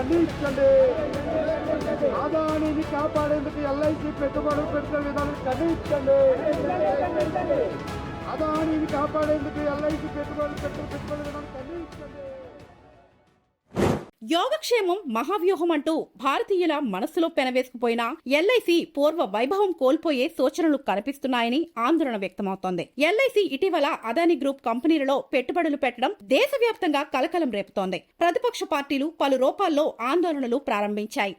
ఖండించండి. ఆదాయాన్ని కాపాడేందుకు ఎల్ఐసి పెట్టుబడులు పెట్టిన విధానం ఖండించండి. ఆదాయాన్ని కాపాడేందుకు ఎల్ఐసి పెట్టుబడులు విధానం ఖండించండి. యోగక్షేమం మహావ్యూహం అంటూ భారతీయుల మనస్సులో పెనవేసుకుపోయిన ఎల్ఐసి పూర్వ వైభవం కోల్పోయే సూచనలు కనిపిస్తున్నాయని ఆందోళన వ్యక్తమవుతోంది. ఎల్ఐసి ఇటీవల అదానీ గ్రూప్ కంపెనీలలో పెట్టుబడులు పెట్టడం దేశవ్యాప్తంగా కలకలం రేపుతోంది. ప్రతిపక్ష పార్టీలు పలు రూపాల్లో ఆందోళనలు ప్రారంభించాయి.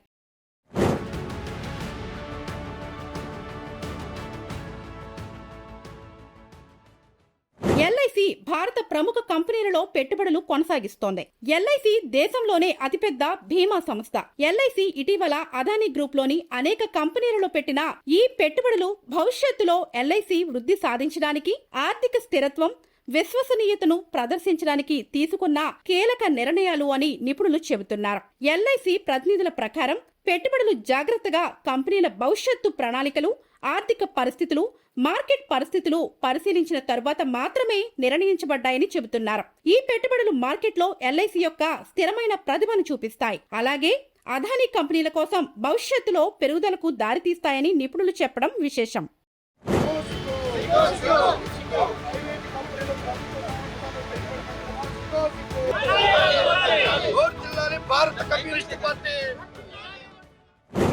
ఎల్ఐసి భారత ప్రముఖ కంపెనీలలో పెట్టుబడులు కొనసాగిస్తోంది. ఎల్ఐసి దేశంలోనే అతిపెద్ద బీమా సంస్థ. ఎల్ఐసి ఇటీవల అదానీ గ్రూప్ లోని అనేక కంపెనీలలో పెట్టిన ఈ పెట్టుబడులు భవిష్యత్తులో ఎల్ఐసి వృద్ధి సాధించడానికి, ఆర్థిక స్థిరత్వం, విశ్వసనీయతను ప్రదర్శించడానికి తీసుకున్న కీలక నిర్ణయాలు అని నిపుణులు చెబుతున్నారు. ఎల్ఐసి ప్రతినిధుల ప్రకారం పెట్టుబడులు జాగ్రత్తగా కంపెనీల భవిష్యత్తు ప్రణాళికలు, ఆర్థిక పరిస్థితులు, మార్కెట్ పరిస్థితులు పరిశీలించిన తరువాత మాత్రమే నిర్ణయించబడ్డాయని చెబుతున్నారు. ఈ పెట్టుబడులు మార్కెట్లో ఎల్ఐసి యొక్క స్థిరమైన ప్రతిభను చూపిస్తాయి. అలాగే అదానీ కంపెనీల కోసం భవిష్యత్తులో పెరుగుదలకు దారితీస్తాయని నిపుణులు చెప్పడం విశేషం.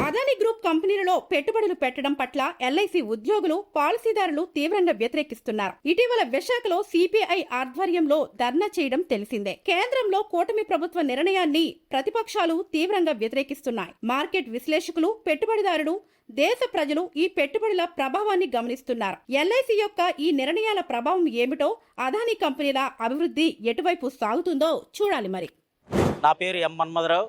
అదానీ గ్రూప్ కంపెనీలలో పెట్టుబడులు పెట్టడం పట్ల ఎల్ఐసి ఉద్యోగులు, పాలసీదారులు తీవ్రంగా వ్యతిరేకిస్తున్నారు. ఇటీవల విశాఖలో సిపిఐ ఆధ్వర్యంలో ధర్నా చేయడం తెలిసిందే. కేంద్రంలో కూటమి ప్రభుత్వ నిర్ణయాన్ని ప్రతిపక్షాలు తీవ్రంగా వ్యతిరేకిస్తున్నాయి. మార్కెట్ విశ్లేషకులు, పెట్టుబడిదారులు, దేశ ప్రజలు ఈ పెట్టుబడుల ప్రభావాన్ని గమనిస్తున్నారు. ఎల్ఐసి యొక్క ఈ నిర్ణయాల ప్రభావం ఏమిటో, అదానీ కంపెనీల అభివృద్ధి ఎటువైపు సాగుతుందో చూడాలి. మరి నా పేరు ఎం మన్మధరావు.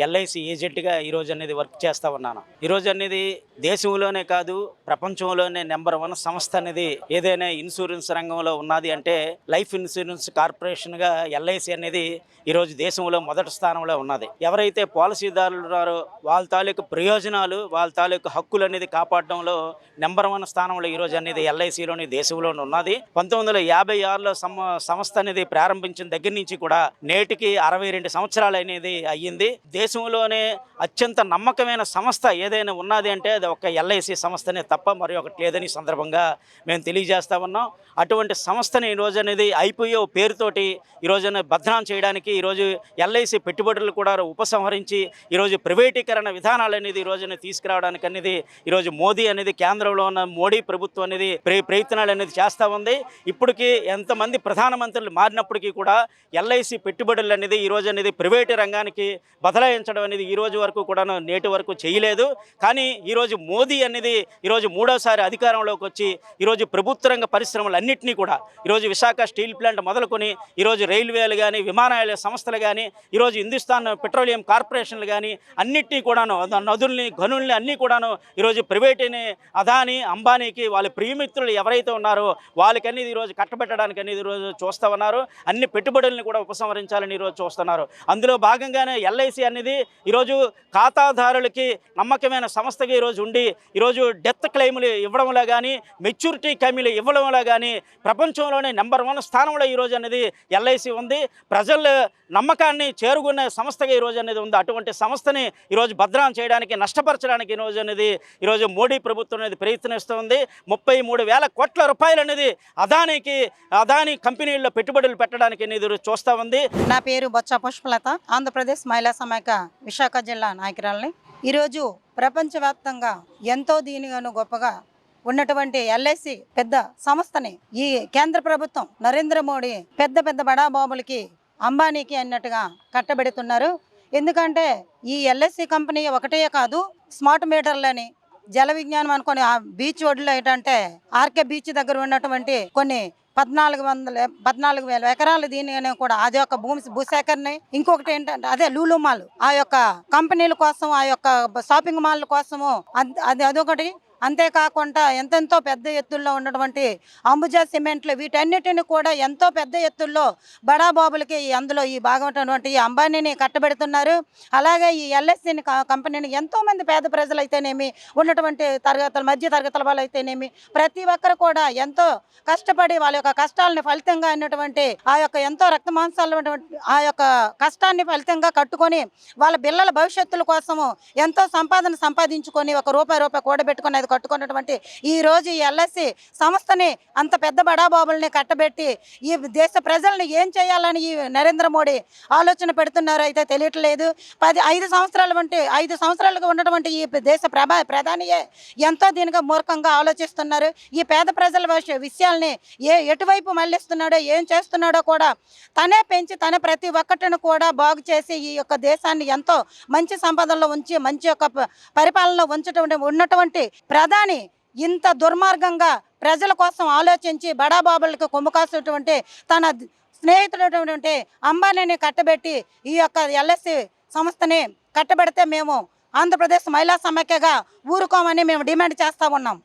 ఎల్ఐసి ఏజెంట్గా ఈరోజు అనేది వర్క్ చేస్తూ ఉన్నాను. ఈరోజు అనేది దేశంలోనే కాదు ప్రపంచంలోనే నెంబర్ 1 సంస్థ అనేది ఏదైనా ఇన్సూరెన్స్ రంగంలో ఉన్నది అంటే లైఫ్ ఇన్సూరెన్స్ కార్పొరేషన్గా ఎల్ఐసి అనేది ఈరోజు దేశంలో మొదటి స్థానంలో ఉన్నది. ఎవరైతే పాలసీదారులు ఉన్నారో వాళ్ళ తాలూకు ప్రయోజనాలు, వాళ్ళ తాలూకు హక్కులు అనేది కాపాడడంలో నెంబర్ 1 స్థానంలో ఈరోజు అనేది ఎల్ఐసిలోని దేశంలోనే ఉన్నది. 1956లో సంస్థ అనేది ప్రారంభించిన దగ్గర నుంచి కూడా నేటికి 62 సంవత్సరాలు అనేది అయ్యింది. దేశంలోనే అత్యంత నమ్మకమైన సంస్థ ఏదైనా ఉన్నది అంటే అది ఒక ఎల్ఐసి సంస్థనే తప్ప మరి ఒకటి లేదని సందర్భంగా మేము తెలియజేస్తా ఉన్నాం. అటువంటి సంస్థని ఈరోజు అనేది ఐపీఓ పేరుతోటి ఈరోజు బద్నాం చేయడానికి ఈరోజు ఎల్ఐసి పెట్టుబడులు కూడా ఉపసంహరించి ఈరోజు ప్రైవేటీకరణ విధానాలు అనేది ఈరోజు తీసుకురావడానికి అనేది ఈరోజు మోదీ అనేది కేంద్రంలో ఉన్న మోడీ ప్రభుత్వం అనేది ప్రయత్నాలు అనేది చేస్తూ ఉంది. ఇప్పటికీ ఎంతమంది ప్రధానమంత్రులు మారినప్పటికీ కూడా ఎల్ఐసి పెట్టుబడులు అనేది ఈరోజు అనేది ప్రైవేటు రంగానికి బదలాయించడం అనేది ఈ రోజు వరకు కూడా నేటి వరకు చేయలేదు. కానీ ఈరోజు మోదీ అనేది ఈరోజు 3వసారి అధికారంలోకి వచ్చి ఈరోజు ప్రభుత్వ రంగ పరిశ్రమలన్నింటినీ కూడా ఈరోజు విశాఖ స్టీల్ ప్లాంట్ మొదలుకొని ఈరోజు రైల్వేలు కానీ, విమానాయాల సంస్థలు కానీ, ఈరోజు హిందుస్థాన్ పెట్రోలియం కార్పొరేషన్లు కానీ అన్నింటినీ కూడాను, నదుల్ని, గనుల్ని అన్నీ కూడాను ఈరోజు ప్రైవేటుని అదానీ, అంబానీకి వాళ్ళ ప్రియమిత్రులు ఎవరైతే ఉన్నారో వాళ్ళకి ఈరోజు కట్టబెట్టడానికి అనేది ఈరోజు చూస్తూ ఉన్నారు. అన్ని పెట్టుబడుల్ని కూడా ఉపసంహరించాలని ఈరోజు చూస్తున్నారు. అందులో భాగంగానే ఎల్ఐసి అనేది ఈరోజు ఖాతాదారులకి నమ్మకమైన సంస్థగా ఈరోజు ఉండి ఈరోజు డెత్ క్లెయిములు ఇవ్వడంలో కానీ, మెచ్యూరిటీ క్లెయిములు ఇవ్వడంలో కానీ ప్రపంచంలోనే నెంబర్ 1 స్థానంలో ఈరోజు అనేది ఎల్ఐసి ఉంది. ప్రజల నమ్మకాన్ని చేరుకునే సంస్థగా ఈరోజు అనేది ఉంది. అటువంటి సంస్థని ఈరోజు బద్నాం చేయడానికి, నష్టపరచడానికి ఈరోజు అనేది ఈరోజు మోడీ ప్రభుత్వం అనేది ప్రయత్నిస్తుంది. 33,000 కోట్ల రూపాయలు అనేది అదానీ కంపెనీల్లో పెట్టుబడులు పెట్టడానికి అనేది చూస్తూ ఉంది. నా పేరు బొత్స పుష్పలత, ఆంధ్రప్రదేశ్ మహిళా సమైక్య విశాఖ జిల్లా నాయకురాలని. ఈరోజు ప్రపంచవ్యాప్తంగా ఎంతో దీనిగాను గొప్పగా ఉన్నటువంటి ఎల్ఐసి పెద్ద సంస్థని ఈ కేంద్ర ప్రభుత్వం నరేంద్ర మోడీ పెద్ద బడాబాబులకి, అంబానీకి అన్నట్టుగా కట్టబెడుతున్నారు. ఎందుకంటే ఈ ఎల్ఐసి కంపెనీ ఒకటే కాదు, స్మార్ట్ మీటర్లని, జల విజ్ఞానం అనుకొని ఆ బీచ్ ఒడ్లో ఏంటంటే ఆర్కే బీచ్ దగ్గర ఉన్నటువంటి కొన్ని 14,000 ఎకరాలు దీని కూడా అది యొక్క భూసేకరణ. ఇంకొకటి ఏంటంటే అదే లూలు మాల్, ఆ యొక్క కంపెనీల కోసం, ఆ యొక్క షాపింగ్ మాల్ కోసము అదొకటి. అంతేకాకుండా ఎంతెంతో పెద్ద ఎత్తుల్లో ఉన్నటువంటి అంబుజా సిమెంట్లు వీటన్నిటిని కూడా ఎంతో పెద్ద ఎత్తుల్లో బడాబాబులకి అందులో ఈ భాగమైనటువంటి ఈ అంబానీని కట్టబెడుతున్నారు. అలాగే ఈ ఎల్ఎస్సీని కంపెనీని ఎంతోమంది పేద ప్రజలు అయితేనేమి, ఉన్నటువంటి మధ్య తరగతుల వాళ్ళు అయితేనేమి, ప్రతి ఒక్కరు కూడా ఎంతో కష్టపడి వాళ్ళ యొక్క కష్టాలని ఫలితంగా అయినటువంటి ఆ యొక్క ఎంతో రక్తమాంసాలు ఆ యొక్క కష్టాన్ని ఫలితంగా కట్టుకొని వాళ్ళ పిల్లల భవిష్యత్తుల కోసము ఎంతో సంపాదించుకొని ఒక రూపాయి కూడబెట్టుకొని అది కట్టుకున్నటువంటి ఈ రోజు ఈ ఎల్ఎస్సి సంస్థని అంత పెద్ద బడాబాబుల్ని కట్టబెట్టి ఈ దేశ ప్రజల్ని ఏం చేయాలని ఈ నరేంద్ర మోడీ ఆలోచన పెడుతున్నారో అయితే తెలియట్లేదు. 5 సంవత్సరాలుగా ఉన్నటువంటి ఈ దేశ ప్రధానియే ఎంతో దీనిగా మూర్ఖంగా ఆలోచిస్తున్నారు. ఈ పేద ప్రజల విషయాల్ని ఎటువైపు మళ్ళిస్తున్నాడో ఏం చేస్తున్నాడో కూడా తనే పెంచి తన ప్రతి ఒక్కటిని కూడా బాగు చేసి ఈ యొక్క దేశాన్ని ఎంతో మంచి సంపదల్లో ఉంచి మంచి యొక్క పరిపాలనలో ఉన్నటువంటి ప్రధాని ఇంత దుర్మార్గంగా ప్రజల కోసం ఆలోచించి బడాబాబులకు కొమ్ము కాసినటువంటి తన స్నేహితుడైనటువంటి అంబానీని కట్టబెట్టి ఈ యొక్క ఎల్ఎస్సి సంస్థని కట్టబెడితే మేము ఆంధ్రప్రదేశ్ మహిళా సమైక్యగా ఊరుకోమని మేము డిమాండ్ చేస్తూ ఉన్నాం.